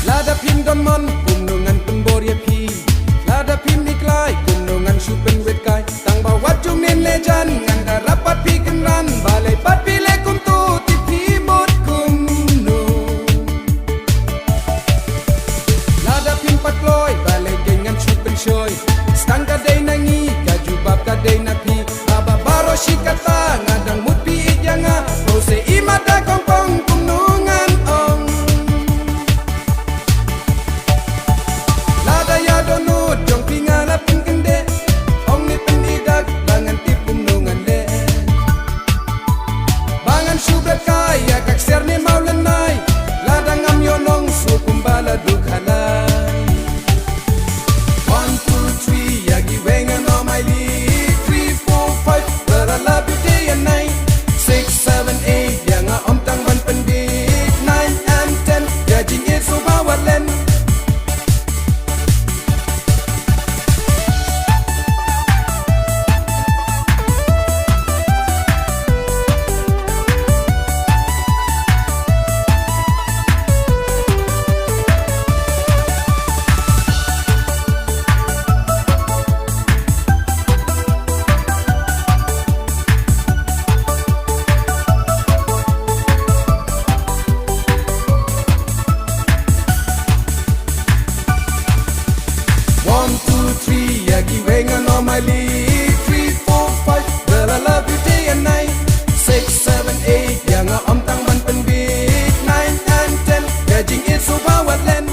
Lada pin gamon gunungan pemboria pi Lada pin niklai gunungan supen wetkai Tang bawat jumin lejan nganda rapat pi kenran Balai pat pi lekum tu tipi bot gunung Lada pin patloi balai gengan supen shoy Stang kadai nangi kaju bab kadai napi Baba baro shikata ngadang mut pi idyanga Pose imata kongkong gunungan ong Jong pingana pingkende Ong ni penidak Bangan tipum nungan le Bangan subrat kaya Kakser ni maulanay Ladang am yonong Sukumbala dukhalay 1, 2, 3 Yagi wengan on my league 3, 4, 5 But I love you day and night 6, 7, 8 Yang om tang ban pendik 9 and 10 Yajing itu bawa len Yagi wengan on my league 3, 4, 5 Girl I love you day and night 6, 7, 8 Yang om tang ban penbig 9 and 10 Gajing itu bawat len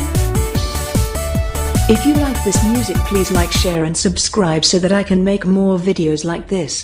If you like this music, please like, share and subscribe so that I can make more videos like this.